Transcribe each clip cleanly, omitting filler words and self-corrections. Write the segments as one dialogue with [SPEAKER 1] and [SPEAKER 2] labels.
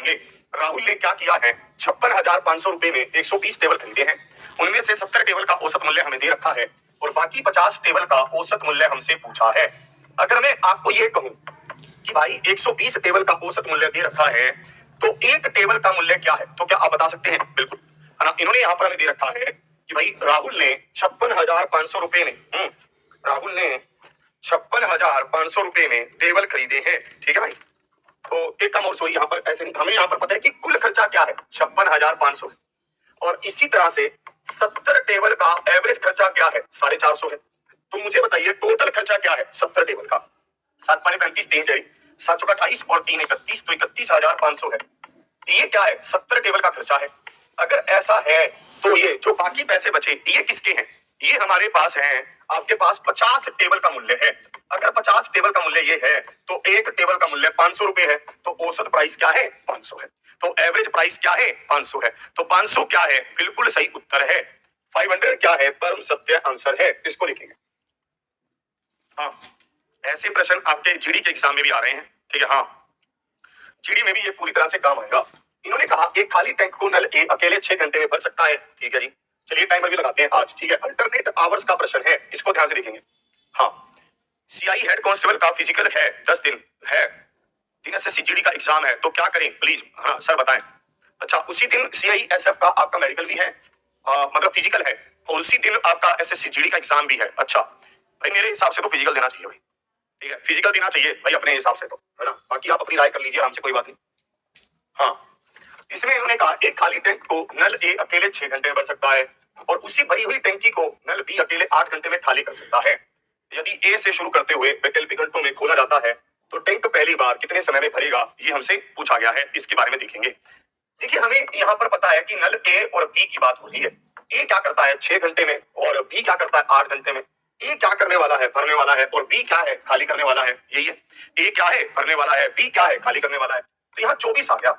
[SPEAKER 1] देखेंगे राहुल ने क्या किया है। 56,500 रुपए में 120 टेबल खरीदे हैं, उनमें से 70 टेबल का औसत मूल्य हमें दे रखा है और बाकी 50 टेबल का औसत मूल्य हमसे पूछा है। अगर मैं आपको ये कहूं कि भाई 120 टेबल का औसत मूल्य दे रखा है तो एक टेबल का मूल्य क्या है, तो क्या आप बता सकते हैं? बिल्कुल है ना। इन्होंने यहाँ पर हमें दे रखा है कि भाई राहुल ने 56,500 रुपए में राहुल ने 56,500 रुपए में टेबल खरीदे हैं, ठीक है भाई। तो एक काम और, सॉरी यहाँ पर ऐसे नहीं, हमें यहाँ पर पता है कि कुल खर्चा क्या है 56,500 और इसी तरह से 70 टेबल का एवरेज खर्चा क्या है 450 है। तो मुझे बताइए टोटल खर्चा क्या है 70 टेबल का। 7 पानी 35, 3 कैरी, 7 चौका 28 और 3 31, तो 31,500 है। ये क्या है 70 टेबल का खर्चा है। अगर ऐसा है तो ये जो बाकी पैसे बचे ये किसके हैं? ये हमारे पास हैं। आपके पास 50 टेबल का मूल्य है। अगर 50 टेबल का मूल्य ये है तो एक टेबल का मूल्य 500 रुपए है, तो औसत प्राइस क्या है 500 है। तो एवरेज प्राइस क्या है 500 है। तो 500 क्या है? बिल्कुल सही उत्तर है। 500 क्या है? परम सत्य आंसर है। इसको लिखेंगे। हाँ, ऐसे प्रश्न आपके जीडी के एग्जाम में भी आ रहे हैं, ठीक है। हाँ, जीडी में भी ये पूरी तरह से काम आएगा। इन्होंने कहा एक खाली टैंक को नल ए अकेले 6 घंटे में भर सकता है, ठीक है जी। चलिए टाइमर भी लगाते हैं आज, ठीक है। अल्टरनेट आवर्स का प्रश्न है, इसको ध्यान से देखेंगे। हाँ, सीआई हेड कांस्टेबल का फिजिकल है 10 दिन है, दिन एसएससी जीडी का एग्जाम है, तो क्या करें प्लीज? हाँ सर बताएं। अच्छा, उसी दिन सीआईएसएफ का आपका मेडिकल भी है, मतलब फिजिकल है, और उसी दिन आपका एसएससी जीडी का एग्जाम भी है। अच्छा भाई, मेरे हिसाब से तो फिजिकल देना चाहिए भाई, ठीक है, फिजिकल देना चाहिए भाई अपने हिसाब से, तो है ना। बाकी आप अपनी राय कर लीजिए आराम से, कोई बात नहीं। हाँ, इसमें इन्होंने कहा एक खाली टैंक को नल ए अकेले 6 घंटे में भर सकता है और उसी भरी हुई टैंकी को नल बी अकेले 8 घंटे में खाली कर सकता है। यदि ए से शुरू करते हुए वैकल्पिक घंटों में खोला जाता है तो टैंक पहली बार कितने समय में भरेगा, ये हमसे पूछा गया है। इसके बारे में देखेंगे। देखिए, हमें यहाँ पर पता है कि नल ए और बी की बात हो रही है। ए क्या करता है 6 घंटे में और बी क्या करता है 8 घंटे में। ए क्या करने वाला है? भरने वाला है। और बी क्या है? खाली करने वाला है। यही है, ए क्या है? भरने वाला है। बी क्या है? खाली करने वाला है। तो यहाँ 24 आ गया,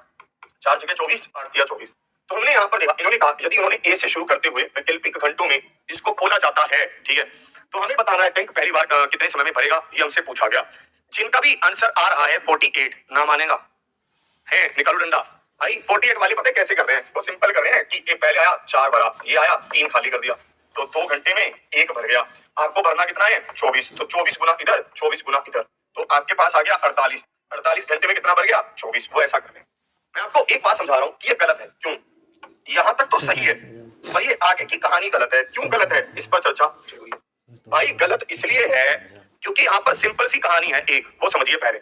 [SPEAKER 1] 4 जगह 24, 8 दिया 24। तो हमने यहाँ पर देखा, इन्होंने कहा यदि उन्होंने ए से शुरू करते हुए वैकल्पिक घंटों में इसको खोला जाता है, ठीक है, तो हमें बताना है टैंक पहली बार कितने समय में भरेगा, ये हमसे पूछा गया। जिनका भी आंसर आ रहा है 48 ना मानेगा है, निकालो डंडा भाई। 48 वाले पता है कैसे कर रहे हैं? वो सिंपल कर रहे हैं कि ए पहले आया 4 भरा, ये आया 3 खाली कर दिया, तो 2 घंटे में 1 भर गया। आपको भरना कितना है 24, तो 24 गुना इधर 24 गुना इधर, तो आपके पास आ गया 48। 48 घंटे में कितना भर गया 24। वो ऐसा कर रहे हैं। मैं आपको एक बात समझा रहा हूँ कि ये गलत है। क्यों? यहां तक तो सही है पर ये आगे की कहानी गलत है। क्यों गलत है, इस पर चर्चा जरूरी है भाई। गलत इसलिए है क्योंकि यहाँ पर सिंपल सी कहानी है एक, वो समझिए पहले।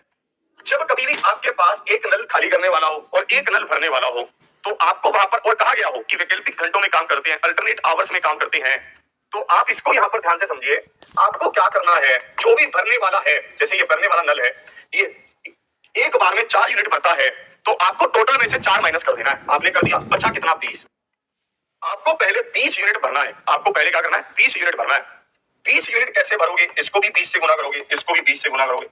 [SPEAKER 1] जब कभी भी आपके पास एक नल खाली करने वाला हो और एक नल भरने वाला हो, तो आपको वहां पर और कहा गया हो कि वैकल्पिक घंटों में काम करते हैं, अल्टरनेट आवर्स में काम करते हैं, तो आप इसको यहाँ पर ध्यान से समझिए। आपको क्या करना है, जो भी भरने वाला है, जैसे ये भरने वाला नल है, ये एक बार में 4 यूनिट भरता है, तो आपको टोटल में से 4 माइनस कर देना है। आपने कर दिया, बचा कितना 20। आपको पहले 20 यूनिट भरना है। आपको पहले क्या करना है 20 यूनिट भरना है। 20 यूनिट कैसे भरोगे? इसको भी 20 से गुना करोगे, इसको भी 20 से गुना करोगे,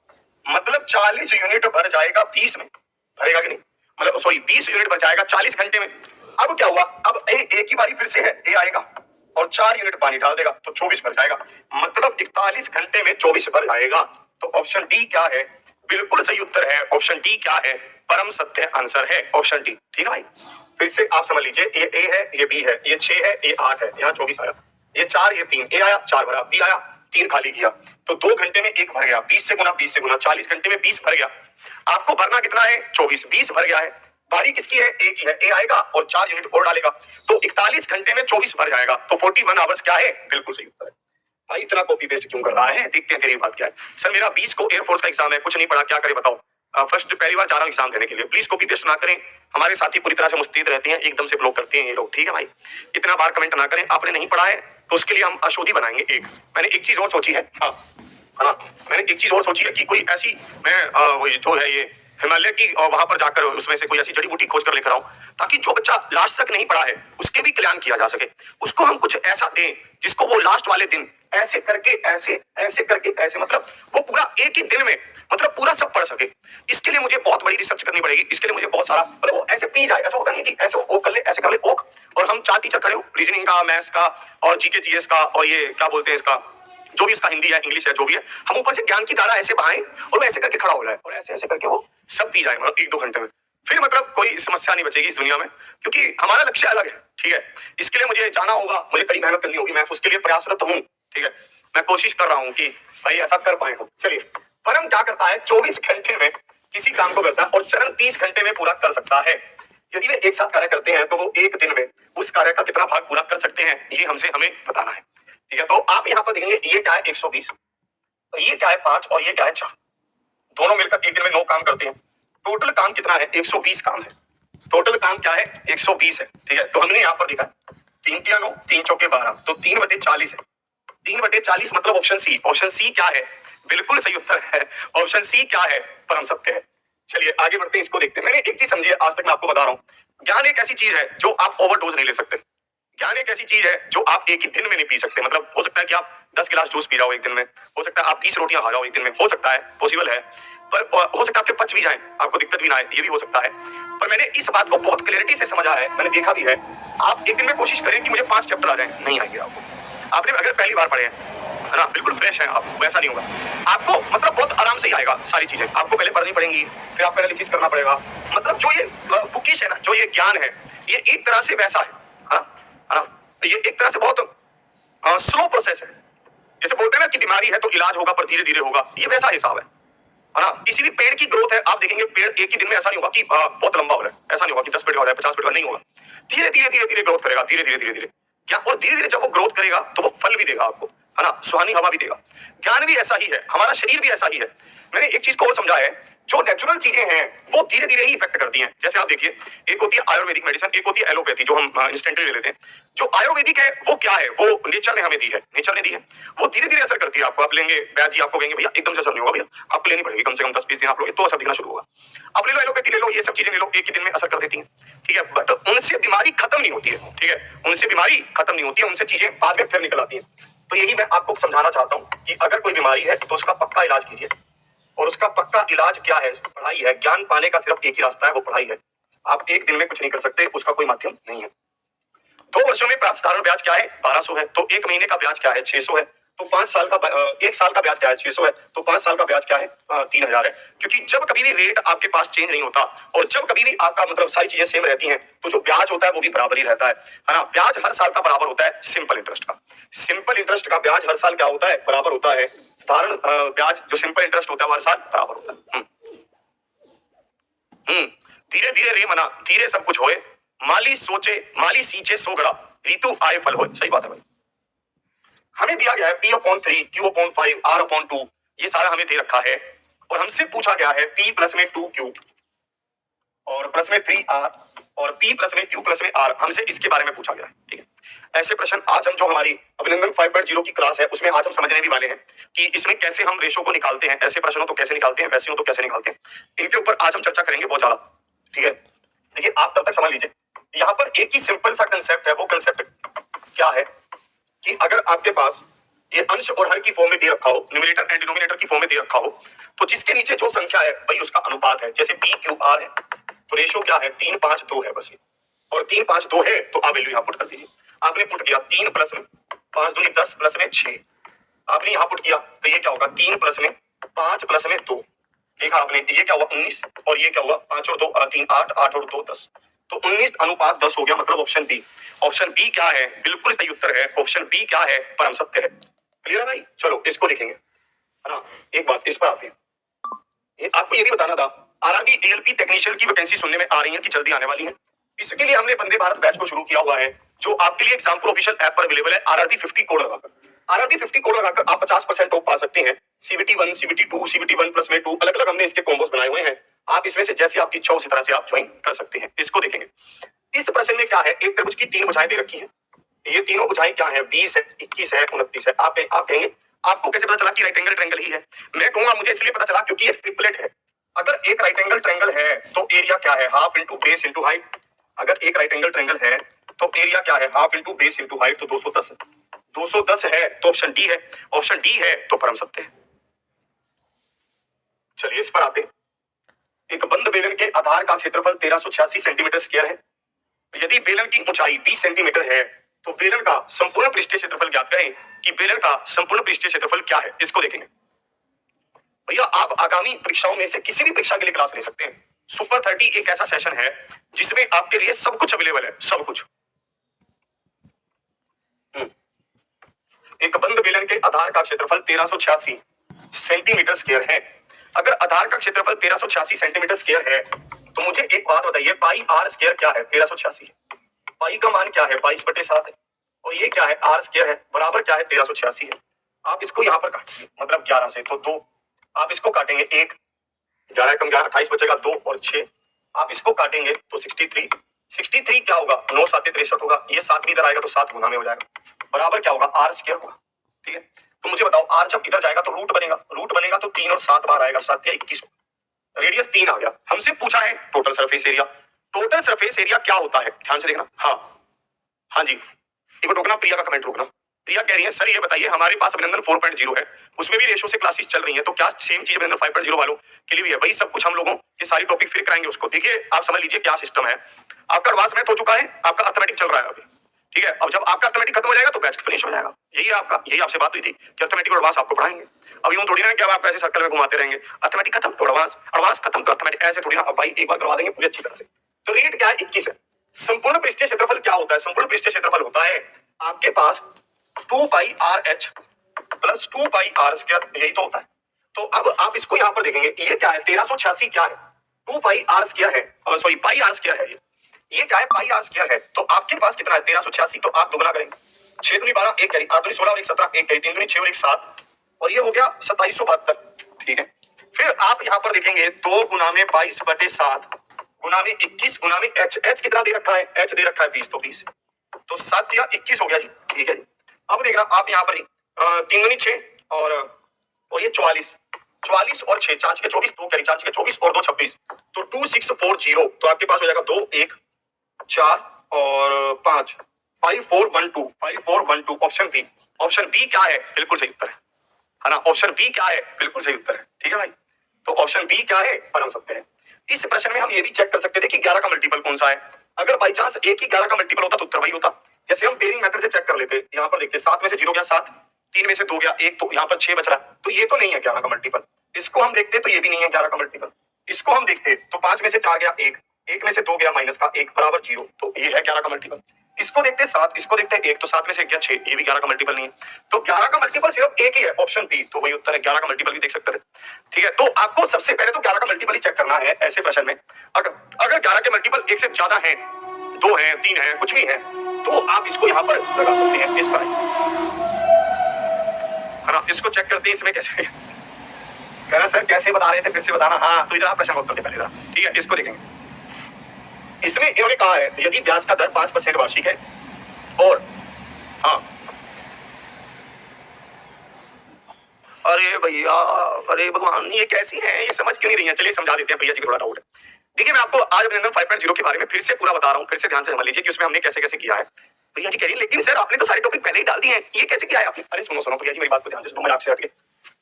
[SPEAKER 1] मतलब 40 यूनिट भर जाएगा 20 में। भरेगा कि नहीं? मतलब सॉरी 20 यूनिट भर जाएगा 40 घंटे में। अब क्या हुआ, अब एक ही बारी फिर से है, ए आएगा और 4 यूनिट पानी डाल देगा, तो 24 भर जाएगा, मतलब 41 घंटे में 24 भर जाएगा। तो ऑप्शन डी क्या है? बिल्कुल सही उत्तर है ऑप्शन डी। क्या है? परम सत्य आंसर है ऑप्शन डी, ठीक है भाई। फिर से आप समझ लीजिए, ये ए है, ये बी है, ये 6 है, ये 8 है, यहाँ 24 आया, ये 4, ये 3, ए आया 4 भरा, बी आया 3 खाली किया, तो 2 घंटे में 1 भर गया। 20 से गुना 20 से गुना, 40 घंटे में 20 भर गया। आपको भरना कितना है 24, 20 भर गया है। बारी किसकी है? ए की है। ए आएगा और 4 यूनिट और डालेगा, तो 41 घंटे में 24 भर जाएगा, तो 41 आवर्स क्या है? बिल्कुल सही उत्तर है भाई। इतना कॉपी पेस्ट क्यों कर रहा है? देखते हैं तेरी बात क्या है। सर मेरा 20 को एयरफोर्स का एग्जाम है, कुछ नहीं पढ़ा, क्या करे बताओ। फर्स्ट पहली बार जा रहा हूँ एग्जाम देने के लिए, प्लीज कॉपी पेस्ट ना करें। हमारे साथी पूरी तरह से मुस्तैद रहते हैं, एकदम से ब्लॉक करते हैं ये लोग, ठीक है भाई। इतना बार कमेंट ना करें। आपने नहीं पढ़ा है तो उसके लिए हम अशोधी बनाएंगे एक। मैंने एक चीज और सोची है, हाँ है ना, मैंने एक चीज और सोची है कि कोई ऐसी मैं वो जो है ये हिमालय की वहां पर जाकर उसमें से कोई ऐसी जड़ी बूटी खोज कर लेकर आऊं, ताकि जो बच्चा लास्ट तक नहीं पढ़ा है उसके भी कल्याण किया जा सके। उसको हम कुछ ऐसा दें जिसको वो लास्ट वाले दिन ऐसे करके ऐसे ऐसे करके ऐसे, मतलब वो पूरा एक ही दिन में मतलब पूरा सब पढ़ सके। इसके लिए मुझे बहुत बड़ी रिसर्च करनी पड़ेगी। इसके लिए मुझे बहुत सारा, मतलब वो ऐसे पी जाए, ऐसा होता नहीं कि ऐसे ओक कर ले, ऐसे कर ले ओक, और हम 4 टीचर खड़े हो, रीजनिंग का, मैथ्स का और जीके जीएस का और ये क्या बोलते हैं इसका, जो भी इसका हिंदी है इंग्लिश है जो भी है, हम ऊपर से ज्ञान की धारा ऐसे बहाएं और वो ऐसे करके खड़ा हो जाए और ऐसे ऐसे करके वो सब पी जाए, मतलब 1-2 घंटे में। फिर मतलब कोई समस्या नहीं बचेगी इस दुनिया में, क्योंकि हमारा लक्ष्य अलग है। ठीक है, इसके लिए मुझे जाना होगा, मुझे कड़ी मेहनत करनी होगी, मैं उसके लिए प्रयासरत हूँ। ठीक है, मैं कोशिश कर रहा हूँ कि भाई ऐसा कर पाए हो। चलिए, परम क्या करता है, 24 घंटे में किसी काम को करता है और चरण 30 घंटे में पूरा कर सकता है। यदि वे एक साथ कार्य करते हैं तो वो एक दिन में उस कार्य का कितना भाग पूरा कर सकते हैं, ये हमें बताना है। ठीक है, तो आप यहाँ पर देखेंगे ये क्या है 120, ये क्या है 5 और ये क्या है 4। दोनों मिलकर एक दिन में 9 काम करते हैं। टोटल काम कितना है, 120 काम है। टोटल काम क्या है, 120 है। ठीक है, तो हमने यहाँ पर देखा 3 तिया 9, 3 चौके 12, तो 3/40 है। 3/40 मतलब ऑप्शन सी। ऑप्शन सी क्या है, बिल्कुल सही उत्तर है। ऑप्शन सी क्या है, परम सत्य है। चलिए आगे बढ़ते हैं, इसको देखते हैं। मैंने एक चीज समझी है, आज तक मैं आपको बता रहा हूं, ज्ञान एक ऐसी चीज है जो आप ओवरडोज नहीं ले सकते। ज्ञान एक ऐसी चीज है जो आप एक ही दिन में नहीं पी सकते। मतलब हो सकता है कि आप 10 गिलास जूस पी जाओ एक दिन में, हो सकता है आप 20 रोटियां खा जाओ एक दिन में, हो सकता है, पॉसिबल है। पर हो सकता है आपके पच भी जाए, आपको दिक्कत भी ना आए, ये भी हो सकता है। पर मैंने इस बात को बहुत क्लैरिटी से समझा है, मैंने देखा भी है। आप एक दिन में कोशिश करें कि मुझे 5 चैप्टर आ जाए, नहीं आएंगे आपको। आपने अगर पहली बार पढ़े हैं, है ना, बिल्कुल फ्रेश है आप, वैसा नहीं होगा आपको। मतलब बहुत आराम से ही आएगा सारी चीजें। आपको पहले पढ़नी पड़ेंगी, फिर आपको एनालिसिस करना पड़ेगा। मतलब जो ये बुकिश है ना, जो ये ज्ञान है, ये एक तरह से वैसा है ना, है ना, ये एक तरह से बहुत स्लो प्रोसेस है। जैसे बोलते हैं ना कि बीमारी है तो इलाज होगा पर धीरे धीरे होगा, ये वैसा हिसाब है ना। किसी भी पेड़ की ग्रोथ है, आप देखेंगे पेड़ एक ही दिन में ऐसा नहीं होगा कि बहुत लंबा हो रहा है, ऐसा नहीं होगा कि 10 फीट का हो रहा है, 50 फीट का नहीं होगा। धीरे धीरे धीरे धीरे ग्रोथ करेगा, धीरे धीरे धीरे धीरे क्या, और धीरे धीरे जब वो ग्रोथ करेगा तो वो फल भी देगा आपको, है ना, सुहानी हवा भी देगा। ज्ञान भी ऐसा ही है, हमारा शरीर भी ऐसा ही है। मैंने एक चीज को और समझा है, जो नेचुरल चीजें हैं वो धीरे धीरे ही इफेक्ट करती हैं। जैसे आप देखिए, एक होती है आयुर्वेदिक मेडिसिन, एक होती है एलोपैथी, जो हम इंस्टेंटली ले लेते हैं। जो आयुर्वेदिक है वो क्या है, वो नेचर ने हमें दी है, नेचर ने दी है। वो धीरे धीरे असर करती है आपको। आप लेंगे वैद्य जी, आपको कहेंगे भैया एकदम से असर नहीं होगा, भैया आपको लेनी पड़ेगी कम से कम 10-20 दिन आप लोगे तो असर दिखना शुरू होगा। आप ले लो एलोपैथी, ले लो, ये सब चीजें ले लो, एक ही दिन में असर कर देती हैं। ठीक है, बट उनसे बीमारी खत्म नहीं होती है। ठीक है, उनसे बीमारी खत्म नहीं होती है, उनसे चीजें बाद में फिर निकल आती हैं। तो यही मैं आपको समझाना चाहता हूं कि अगर कोई बीमारी है तो उसका पक्का इलाज कीजिए। और उसका पक्का इलाज क्या है, पढ़ाई है। ज्ञान पाने का सिर्फ एक ही रास्ता है, वो पढ़ाई है। आप एक दिन में कुछ नहीं कर सकते, उसका कोई माध्यम नहीं है। 2 वर्षों में प्राप्त साधारण ब्याज क्या है, 1200 है। तो 1 महीने का ब्याज क्या है, 600 है। तो 5 साल का 1 साल का ब्याज क्या है, 600 है। तो 5 साल का ब्याज क्या है, 3000 है। क्योंकि जब कभी भी रेट आपके पास चेंज नहीं होता और जब कभी भी आपका मतलब सारी चीजें सेम रहती हैं, तो जो ब्याज होता है वो भी बराबर ही रहता है ना। ब्याज हर साल का बराबर होता है सिंपल इंटरेस्ट का। सिंपल इंटरेस्ट का ब्याज हर साल क्या होता है, बराबर होता है। साधारण ब्याज जो सिंपल इंटरेस्ट होता है वो हर साल बराबर होता है। धीरे धीरे रे मना, धीरे सब कुछ होए, माली सोचे, माली सींचे सो गड़ा, ऋतु आए फल होए। सही बात है भाई। हमें दिया गया है P/3, Q/5, R/2, ये सारा हमें दे रखा है। और हमसे पूछा गया है P प्लस में 2Q और प्लस में 3R और P प्लस में Q प्लस में R, हमसे इसके बारे में पूछा गया है। ठीक है, ऐसे प्रश्न आज हम जो हमारी अभिनंदन 5.0 की क्लास है उसमें आज हम समझने भी वाले हैं कि इसमें कैसे हम रेशो को निकालते हैं, ऐसे प्रश्नों तो कैसे निकालते हैं, वैसे हो तो कैसे निकालते हैं। इनके ऊपर आज हम चर्चा करेंगे बहुत ज्यादा। ठीक है, देखिए आप तब तक समझ लीजिए, यहाँ पर एक ही सिंपल सा कंसेप्ट है। वो कंसेप्ट क्या है कि अगर आपके पास ये अंश और हर की फॉर्म में दे रखा हो, न्यूमरेटर एंड डिनोमिनेटर की फॉर्म में दे रखा हो, तो जिसके नीचे जो संख्या है वही उसका अनुपात है। जैसे P/Q/R है तो रेशो क्या है, 3:5:2 है बस। और 3:5:2 है तो आप वैल्यू यहाँ पुट कर दीजिए। आपने पुट किया 3 प्लस में 5 दूनी 10 प्लस में 6, आपने यहाँ पुट किया तो ये क्या होगा, 3 प्लस में 5 प्लस में 2, देखा आपने, ये क्या हुआ 19 और ये क्या हुआ 5 और 2 3, 8, 8 और 2 10, तो 19:10 हो गया। मतलब ऑप्शन बी। ऑप्शन बी क्या है, बिल्कुल सही उत्तर है। ऑप्शन बी क्या है, परम सत्य है। क्लियर है भाई। चलो इसको देखेंगे, है ना। एक बात इस पर आते हैं, आपको ये भी बताना था, आरआरबी एएलपी टेक्नीशियन की वैकेंसी सुनने में आ रही है कि जल्दी आने वाली है। इसके लिए हमने वंदे भारत बैच को शुरू किया हुआ है, जो आपके लिए एग्जाम प्रो ऑफिशियल ऐप पर अवेलेबल है। आरआरबी 50 कोड लगाकर, आरआरबी 50 कोड लगाकर आप 50% ऑफ पा सकते हैं। CBT 1, CBT 2, CBT 1 प्लस में 2, अलग अलग हमने इसके कॉम्बोस बनाए हुए हैं। आप इसमें से जैसे आपकी इच्छा उसी तरह से आप ज्वाइन कर सकते हैं। इसको देखेंगे। इस प्रश्न में क्या है, एक त्रिभुज की 3 भुजाएं दे रखी है। ये तीनों भुजाएं क्या है, 20 है, 21 है, 29 है। आप कहेंगे आपको कैसे पता चला कि राइट एंगल ट्रायंगल ही है। मैं कहूंगा मुझे इसलिए पता चला क्योंकि ये ट्रिपलेट है। अगर एक राइट एंगल ट्रायंगल है तो एरिया क्या है, half into base into height. अगर एक राइट एंगल ट्रायंगल है तो एरिया क्या है, half into base into height, तो 210 है। 210 है तो ऑप्शन डी है। ऑप्शन डी है तो परम सत्य है। चलिए इस पर आते हैं। एक बंद बेलन के आधार का क्षेत्रफल 1386 सेंटीमीटर स्क्वायर है। यदि बेलन की ऊंचाई 20 सेंटीमीटर है तो बेलन का संपूर्ण पृष्ठीय क्षेत्रफल ज्ञात करें कि बेलन का संपूर्ण पृष्ठीय क्षेत्रफल क्या है। इसको देखेंगे। भैया आप आगामी परीक्षाओं में से किसी भी परीक्षा के लिए क्लास ले सकते हैं, सुपर 30 एक ऐसा सेशन है जिसमें आपके लिए सब कुछ अवेलेबल है, सब कुछ। एक बंद बेलन के आधार का क्षेत्रफल 1386 सेंटीमीटर स्क्वायर है। अगर आधार का क्षेत्रफल 1386 सेंटीमीटर स्क्वायर है तो मुझे एक बात बताइए, पाई आर स्क्वायर क्या है? 1386। पाई का मान क्या है? 22/7 है। और ये क्या है? आर स्क्वायर है, बराबर क्या है? 1386 है। आप इसको यहां पर काटिए, मतलब 11 से तो 2, आप इसको काटेंगे 1, 11 कम 11 28 बचेगा, 2 और 6 आप इसको काटेंगे तो 63। 63 क्या होगा? 9 7 63 होगा। ये 7 भी इधर आएगा तो 7 गुना में हो जाएगा, बराबर क्या होगा? आर स्क्वायर होगा। ठीक है, तो मुझे बताओ आर जब इधर जाएगा तो रूट बनेगा, रूट बनेगा तो 3 और 7 बार आएगा, 7 या 21, रेडियस 3 आ गया। हमसे पूछा है total surface area. Total surface area क्या होता है? ध्यान से देखना। हाँ जी, एक बार रोकना, प्रिया का कमेंट रोकना। प्रिया कह रही है सर ये बताइए हमारे पास अभिनंदन 4.0 है, उसमें भी रेशो से क्लासेस चल रही है, तो क्या सेम चीज अभिनंदन 5.0 वालों के लिए भी है? वही सब कुछ हम लोगों के सारी टॉपिक फिर कराएंगे उसको। देखिए आप समझ लीजिए क्या सिस्टम है। आपका एडवांस मैथ हो चुका है, आपका अर्थमेटिक चल रहा है अभी। ठीक है, अब जब आपका अर्थमेटिक खत्म हो जाएगा तो बैच फिनिश हो जाएगा। यही है आपका, यही आपसे बात हुई थी कि अर्थमेटिक और एडवांस आपको पढ़ाएंगे। अब यूं थोड़ी ना कि अब आप ऐसे सर्कल में घुमाते रहेंगे, अर्थमेटिक खत्म तो एडवांस, एडवांस खत्म तो अर्थमेटिक, ऐसे थोड़ी ना। अब भाई एक बार करवा देंगे पूरी अच्छी तरह से। तो रेट क्या है? 21 है। संपूर्ण पृष्ठीय क्षेत्रफल क्या होता है? संपूर्ण पृष्ठीय क्षेत्रफल होता है आपके पास 2 pi r h plus 2 pi r square, यही तो होता है। तो अब आप इसको यहां पर देखेंगे, ये क्या है? 1386 क्या है? 2 पाई आर स्क्वायर है, सॉरी पाई आर स्क्वायर है। ये क्या है? पाई आर स्क्वायर है। तो आपके पास कितना है? 1386। तो आप दुगना करेंगे, 6 दूनी 12, 1 करी, 8 दूनी 16 और 1 17, 1 करी, 3 दूनी 6 और 1 7, और ये हो गया 2772। ठीक है, फिर आप यहां पर देखेंगे 2 गुना में 22/7 गुना में 21 गुना में एच। एच कितना दे रखा है? एच दे रखा है 20, तो 20 तो 7 या 21 हो गया जी। ठीक है जी, अब देखना आप यहाँ पर ही 3 दूनी 6 और ये 44, 44 और 6 4 के 24, 2 करी 4 के 24 और 2 26, तो 2640। तो आपके पास हो जाएगा 2 1 4 और 5 5412 5412। ऑप्शन बी, ऑप्शन बी क्या है? बिल्कुल सही उत्तर है ना? ऑप्शन बी क्या है? बिल्कुल सही उत्तर है। ठीक है भाई, तो ऑप्शन बी क्या है? पर हम सकते हैं। इस प्रश्न में हम ये भी चेक कर सकते थे कि 11 का मल्टीपल कौन सा है। अगर बाई चांस एक ही 11 का मल्टीपल होता तो उत्तर वही होता। जैसे हम पेयरिंग मेथड से चेक कर लेते, यहाँ पर देखते 7 में से 0 गया 7, 3 में से 2 गया 1, तो यहाँ पर 6 बच रहा है, तो ये तो नहीं है 11 का मल्टीपल। इसको हम देखते तो ये भी नहीं है 11 का मल्टीपल। इसको हम देखते तो 5 में से 4 गया 1, 1 में से 2 गया माइनस का 1 बराबर 0, तो ये है 11 का मल्टीपल। इसको देखते 7, इसको देखते 1, तो 7 में से 1 गया 6, ये भी 11 का मल्टीपल नहीं है। तो 11 का मल्टीपल सिर्फ एक ही है, ऑप्शन बी, तो वही उत्तर है। 11 का मल्टीपल भी देख सकते थे। ठीक है, तो आपको सबसे पहले तो 11 का मल्टीपल ही चेक करना है ऐसे प्रश्न में। अगर 11 के मल्टीपल 1 से ज्यादा है, 2 है, 3 है, कुछ भी है, तो आप इसको यहां पर लगा सकते हैं, इस पर है ना। इसको चेक करते हैं इसमें कैसे। कहना सर कैसे बता रहे थे, फिर से बताना। हाँ, तो इधर आप प्रश्न उत्तर दे पहले जरा। ठीक है, इसको देखेंगे। इसमें इन्होंने कहा है यदि ब्याज का दर 5% वार्षिक है और हाँ, अरे भैया, अरे भगवान, ये कैसी है, ये समझ क्यों नहीं रही है? चलिए समझा देते हैं, भैया जी को थोड़ा डाउट है। देखिए मैं आपको आज अभिनंदन 5.0 के बारे में फिर से पूरा बता रहा हूँ, फिर से ध्यान से समझ लीजिए कि उसमें हमने कैसे कैसे किया है। भैया जी कह रही है लेकिन सर आपने तो सारे टॉपिक पहले ही डाल दिए हैं, ये कैसे किया है आपने? अरे सुनो सुनो भैया जी, मेरी बात को ध्यान से सुनो, मजाक से हट के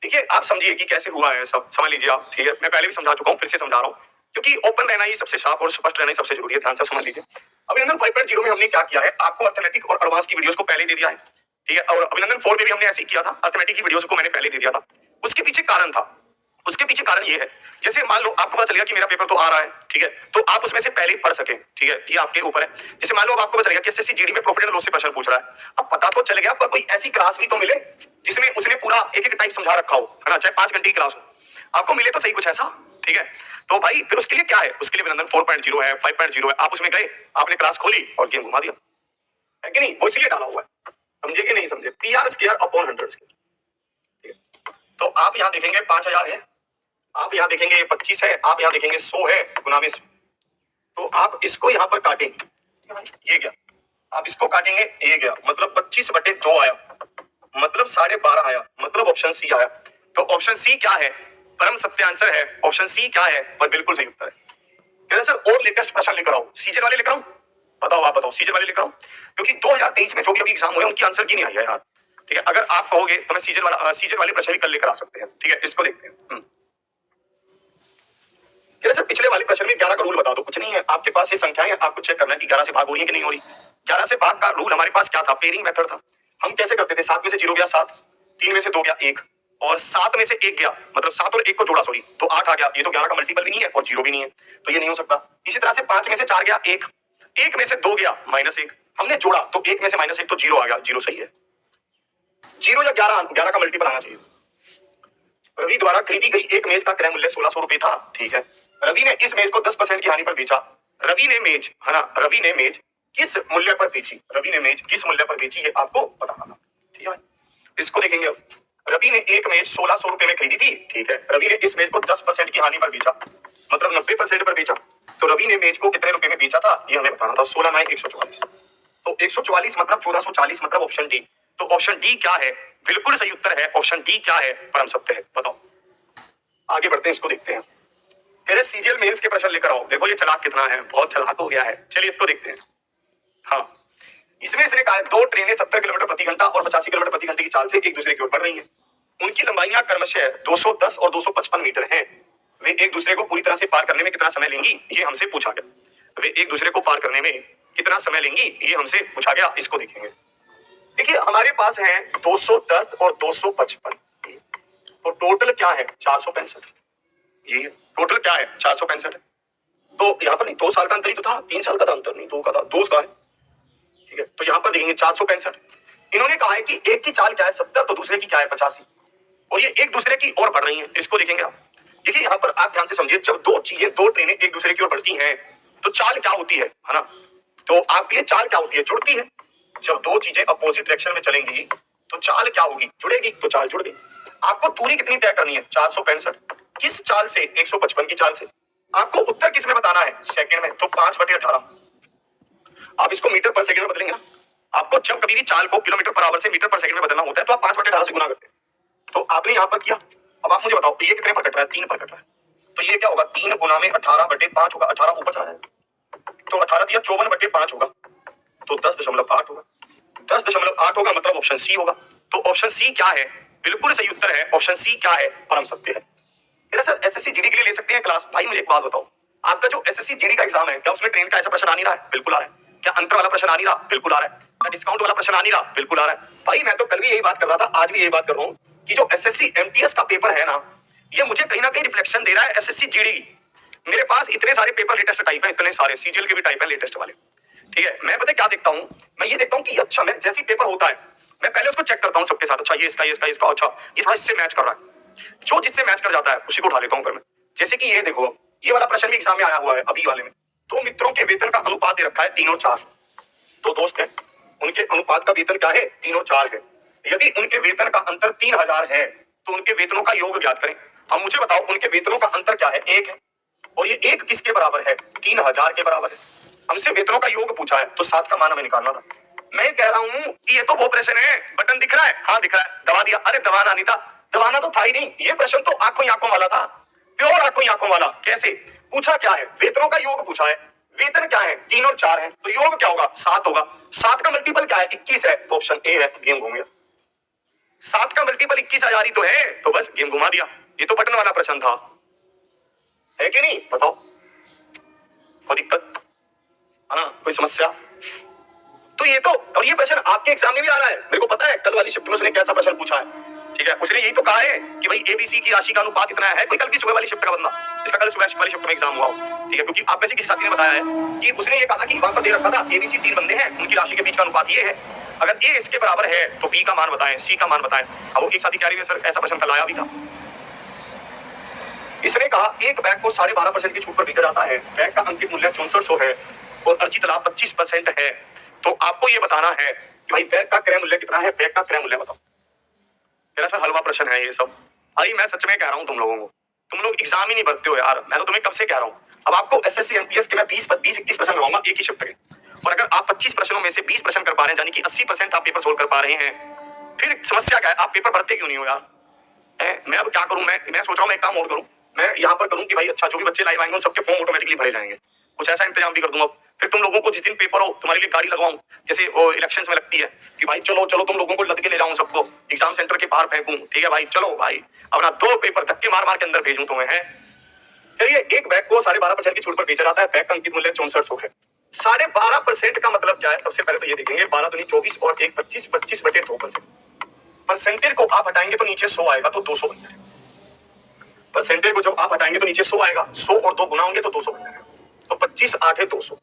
[SPEAKER 1] देखिए, आप समझिए कि कैसे हुआ है सब, समझ लीजिए आप। ठीक है, मैं पहले भी समझा चुका हूँ, फिर से समझा रहा हूँ, क्योंकि ओपन रहना ही सबसे साफ और स्पष्ट रहना ही सबसे जरूरी है। ध्यान से समझ लीजिए। अभिनंदन 5.0 में हमने क्या किया है, आपको अर्थमेटिक और एडवांस की वीडियोस को पहले दे दिया है। ठीक है, और अभिनंदन 4 में भी हमने ऐसे ही किया था, अर्थमेटिक की वीडियोस को मैंने पहले दे दिया था। उसके पीछे कारण था, उसके पीछे कारण ये है, जैसे मान लो आपको पता चलेगा कि मेरा पेपर तो आ रहा है, ठीक है, तो आप उसमें से पहले ही पढ़ सके। ठीक है, ये आपके ऊपर है। जैसे मान लो अब आपको पता चलेगा कि एसएससी जीडी में प्रॉफिट एंड लॉस से प्रश्न पूछ रहा है, अब पता तो चल गया, पर कोई ऐसी क्लास भी तो मिले जिसमें उसने पूरा एक एक टाइप समझा रखा हो, है ना, चाहे 5 घंटे की क्लास हो, आपको मिले तो सही कुछ ऐसा। ठीक है, तो भाई फिर उसके लिए क्या है? उसके लिए अभिनंदन 4.0 है, 5.0 है। आप उसमें गए, आपने क्लास खोली और गेम घुमा दिया, है कि नहीं? वो इसलिए डाला हुआ है, समझे कि नहीं समझे? PR square upon 100 square. तो आप यहाँ देखेंगे 5000 है, आप यहाँ देखेंगे 25 है, आप यहाँ देखेंगे 100 है गुना में 100। तो आप इसको यहाँ पर काटेंगे, ये गया, आप इसको काटेंगे, ये गया, मतलब 25/2 आया, मतलब 12.5 आया, मतलब ऑप्शन सी आया। तो ऑप्शन सी क्या है? परम सत्य आंसर है। ऑप्शन सी क्या है? पर बिल्कुल सही उत्तर है। कहना सर और लेटेस्ट प्रश्न लेकर आओ, सीजन वाले लेकर आओ, बताओ आप बताओ, सीजन वाले लेकर आओ, क्योंकि 2023 में जो भी अभी एग्जाम हुए उनकी आंसर की नहीं आई है यार। ठीक है, अगर आप कहोगे तो मैं सीजन वाले प्रश्न भी कल लेकर आ सकते हैं। ठीक है, इसको देखते हैं। सर पिछले वाले प्रश्न में 11 का रूल बता दो। कुछ नहीं है, आपके पास ये संख्याएं हैं, आपको चेक करना है कि 11 से भाग हो रही है कि नहीं हो रही। 11 से भाग का रूल हमारे पास क्या था? पेयरिंग मेथड था। हम कैसे करते थे? 7 में से 0 गया 7, 3 में से 2 गया 1, और 7 में से 1 गया, मतलब 7 और 1 को जोड़ा, सॉरी, तो 8 आ गया। ये तो 11 का मल्टीपल भी नहीं है और 0 भी नहीं है, तो ये नहीं हो सकता। इसी तरह से 5 में से 4 गया 1, 1 में से 2 गया -1, हमने जोड़ा तो 1 में से -1 तो 0 आ गया, 0 सही है। 0 या 11 का मल्टीपल आना चाहिए। रवि द्वारा खरीदी गई एक मेज का क्रय मूल्य 1600 रुपए था, ठीक है। रवि ने इस मेज को 10% की हानि पर बेचा। रवि ने मेज, है ना, रवि ने मेज किस मूल्य पर बेची, रवि ने मेज किस मूल्य पर बेची, ये आपको बताना था, ठीक है भाई। इसको देखेंगे अब। रवि ने एक मेज 1600 रुपए में खरीदी थी, ठीक है। रवि ने इस मेज को 10% की हानि पर बेचा, मतलब 90% पर बेचा। तो रवि ने मेज को कितने रुपए में बेचा था, ये हमें बताना था। 16 9 144, तो 144 मतलब 1440, मतलब ऑप्शन डी। तो ऑप्शन डी क्या है, बिल्कुल सही उत्तर है ऑप्शन डी। क्या है, परम सत्य है, बताओ। आगे बढ़ते हैं, इसको देखते हैं। कह रहे सीजीएल मेंस के प्रश्न लेकर आओ। देखो ये चालाक कितना है, बहुत चालाक हो गया है। चलिए इसको देखते हैं। हाँ, इसमें इसने कहा 2 ट्रेनें 70 किलोमीटर प्रति घंटा और 85 किलोमीटर प्रति घंटे की चाल से एक दूसरे की ओर बढ़ रही हैं। उनकी लंबाइयां क्रमशः 210 और 255 मीटर हैं। वे एक दूसरे को पूरी तरह से पार करने में कितना समय लेंगी, ये हमसे पूछा गया। वे एक दूसरे को पार करने में कितना समय लेंगी, ये हमसे पूछा गया। इसको देखेंगे। देखिए हमारे पास है 210 और 255, तो टोटल क्या है 465। ये टोटल क्या है 465 है। तो यहाँ पर नहीं, 2 साल का अंतर ही तो था, 3 साल का था अंतर, नहीं 2 का था, 2 का है, ठीक है। तो यहाँ पर देखेंगे 465। इन्होंने कहा है कि एक की चाल क्या है 70, तो दूसरे की क्या है 85, और ये एक दूसरे की ओर बढ़ रही हैं। इसको देखेंगे आप। देखिए यहाँ पर आप ध्यान से समझिए, जब दो चीजें, 2 ट्रेनें एक दूसरे की ओर बढ़ती हैं तो चाल क्या होती है ना। तो आप ये चाल क्या होती है, जुड़ती है। जब 2 चीजें अपोजिट डायरेक्शन में चलेंगी तो चाल क्या होगी, जुड़ेगी, तो चाल जुड़ गई। आपको दूरी कितनी तय करनी है 465, किस चाल से, 155 की चाल से। आपको उत्तर किस में बताना है, सेकंड में, तो 5/18। आप इसको मीटर पर सेकंड में बदलेंगे ना। आपको जब कभी भी चाल को किलोमीटर पर आवर से मीटर पर सेकंड में बदलना होता है तो आप 5/18 से गुना करते हैं। तो आपने यहां पर किया। अब आप मुझे बताओ ये कितने पर कट रहा है, 3 पर कट रहा है। तो ये क्या होगा, 3 गुना में 18/5 होगा, 18 ऊपर चला जाएगा, तो 18 दिया 54/5 होगा, तो 10.8 होगा। 10.8 होगा, मतलब ऑप्शन सी होगा। तो ऑप्शन सी क्या है, बिल्कुल सही उत्तर है ऑप्शन सी। क्या है, परम सत्य है। मेरा सर एसएससी जीडी के लिए ले सकते हैं क्लास। भाई मुझे एक बात बताओ, आपका जो एसएससी जीडी का एग्जाम है, क्या उसमें ट्रेन का ऐसा प्रश्न आ नहीं रहा है, बिल्कुल आ रहा है। क्या अंतर वाला प्रश्न आ नहीं रहा, बिल्कुल आ रहा है। क्या डिस्काउंट वाला प्रश्न आ नहीं रहा, बिल्कुल आ रहा है। भाई मैं तो कल भी यही बात कर रहा था, आज भी यही बात कर रहा हूँ कि जो एसएससी एमटीएस का पेपर है ना, ये मुझे कहीं ना कहीं रिफ्लेक्शन दे रहा है एसएससी जीडी। मेरे पास इतने सारे पेपर लेटेस्ट टाइप है, इतने सारे सीजीएल के भी टाइप है लेटेस्ट वाले, ठीक है। मैं पता क्या देखता हूँ, मैं ये देखता हूँ कि अच्छा, मैं जैसी पेपर होता है मैं पहले उसको चेक करता हूँ सबके साथ। अच्छा ये इसका, ये इसका, इसका, अच्छा ये थोड़ा इससे मैच कर रहा है। जो जिससे मैच कर जाता है उसी को उठा लेता हूँ फिर मैं। जैसे कि ये देखो, ये वाला प्रश्न भी एग्जाम में आया हुआ है अभी वाले में। 2 मित्रों के वेतन का अनुपात दे रखा है 3 और 4। 2 दोस्त हैं, उनके अनुपात का वेतन क्या है, 3 और 4 है। यदि उनके वेतन का अंतर 3000 है तो उनके वेतनों का योग ज्ञात करें। अब मुझे बताओ उनके वेतनों का अंतर क्या है, 1 है, और ये 1 किसके बराबर है, 3000 के बराबर है। हमसे वेतनों का योग पूछा है तो 7 का मान हमें निकालना था। मैं कह रहा हूं कि ये तो वो प्रश्न है, बटन दिख रहा है, हाँ दिख रहा है, दबा दिया। अरे दबाना नहीं था, दबाना तो था ही नहीं। ये प्रश्न तो आंखों ही आंखों वाला था, प्योर आंखों ही आंखों वाला। कैसे पूछा, क्या है, वेतनों का योग पूछा है। वेतन क्या है, 3 और 4 है, तो योग क्या होगा, 7 होगा। 7 का मल्टीपल क्या है, 21 है, तो ऑप्शन ए है। गेम घूम गया। 7 का मल्टीपल 21,000 ही तो है, तो बस गेम घुमा दिया। ये तो बटन वाला प्रश्न था, है कि नहीं, बताओ। कोई दिक्कत है ना, कोई समस्या। तो ये तो, और ये प्रश्न आपके एग्जाम में भी आ रहा है, मेरे को पता है। कल वाली शिफ्ट में उसने कैसा प्रश्न पूछा है, ठीक है। उसने यही तो कहा है कि भाई एबीसी की राशि का अनुपात इतना है। कोई कल की सुबह वाली शिफ्ट का बंदा जिसका कल सुबह वाली शिफ्ट में एग्जाम हुआ हो, ठीक है, क्योंकि आप में से किसी साथी ने बताया है कि उसने ये कहा था कि वहां पर दे रखा था एबीसी 3 बंदे हैं, उनकी राशि के बीच का अनुपात ये है। अगर ए इसके बराबर है तो बी का मान बताएं, सी का मान बताएं। अब वो एक साथी कह रही है सर ऐसा प्रश्न कल आया भी था। इसने कहा एक बैग को 12.5% की छूट पर बेचा जाता है। बैग का अंकित मूल्य 6400 है और अर्जित लाभ 25% है। तो आपको ये बताना है कि भाई बैग का क्रय मूल्य कितना है, बैग का क्रय मूल्य बताओ। मेरा सर हलवा प्रश्न है ये सब। भाई मैं सच में कह रहा हूँ तुम लोगों को, तुम लोग एग्जाम ही नहीं भरते हो यार। मैं तो तुम्हें कब से कह रहा हूँ। अब आपको एसएससी एमटीएस के मैं 20-21 प्रश्न लगाऊंगा एक ही शिफ्ट के, और अगर आप 25 प्रश्नों में से 20 प्रश्न कर पा रहे हैं, यानी कि 80% आप पेपर सोल्व कर पा रहे हैं, फिर समस्या क्या है, आप पेपर भरते क्यों नहीं हो यार। मैं अब क्या करूं, मैं सोच रहा हूं मैं एक काम और करूं। मैं यहाँ पर करूं कि भाई अच्छा जो भी बच्चे लाइव आएंगे उन सबके फॉर्म ऑटोमेटिकली भरे जाएंगे। कुछ ऐसा इंतजाम भी कर दूंगा। फिर तुम लोगों को जिस दिन पेपर हो तुम्हारे लिए गाड़ी लगवाऊं, जैसे वो इलेक्शंस में लगती है कि भाई चलो चलो तुम लोगों को लद के ले जाऊं सबको एग्जाम सेंटर के बाहर फेंकूं, ठीक है भाई, चलो भाई अपना 2 पेपर धक्के मार मार के अंदर भेजूं तुम्हें, है। चलिए एक बैग को 12.5% की छूट पर बेचा जाता है। बैग का अंकित मूल्य 6400 है। 12.5% का मतलब क्या है, सबसे पहले तो ये देखेंगे। 12 दूनी 24 और 1 25, 25/2%। परसेंटेज को आप हटाएंगे तो नीचे 100 आएगा, तो 200 बन जाएगा। परसेंटेज को जब आप हटाएंगे तो नीचे 100 आएगा, 100 और 2 गुना होंगे तो 200 बन जाएगा। तो 25 8 है 200।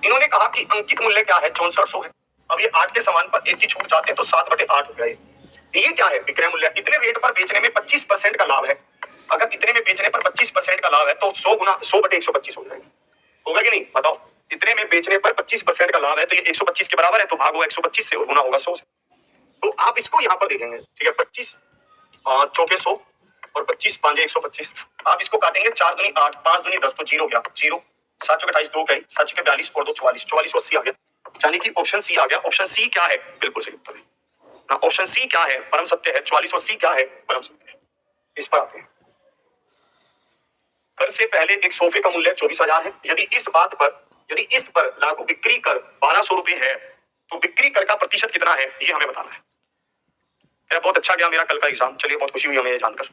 [SPEAKER 1] इन्होंने कहा कि अंकित मूल्य क्या है, 6400 है। अब ये 8 के समान पर 1 की छूट चाहते हैं तो 7/8 हो गया ये क्या है, विक्रय मूल्य। इतने रेट पर बेचने में 25% का लाभ है। अगर इतने में बेचने पर 25% का लाभ है तो 100 गुना 100/125 हो जाएगा। होगा कि नहीं बताओ। इतने में बेचने पर 25% का लाभ है तो ये 125 के बराबर है, तो भाग होगा 125 से और गुना होगा 100 से। तो आप इसको यहाँ पर देखेंगे, ठीक है। 25 चौके 100 और 25 5 125। आप इसको काटेंगे, 4 दूनी 8, 5 दूनी 10, तो 0 हो गया, 0। 7 चौके 28, 2 कैरी, 7 चौके 42 और 2 44, 44 80 आ गया। यानी कि ऑप्शन सी आ गया। ऑप्शन सी क्या है, बिल्कुल सही उत्तर है ना। ऑप्शन सी क्या है, परम सत्य है। 44 80 क्या है, परम सत्य है। इस पर आते हैं। कर से पहले एक सोफे का मूल्य 24,000 है। यदि इस पर लागू बिक्री कर 1200 रुपए है तो बिक्री कर का प्रतिशत कितना है, ये हमें बताना है। मेरा बहुत अच्छा गया मेरा कल का एग्जाम, चलिए बहुत खुशी हुई हमें ये जानकर।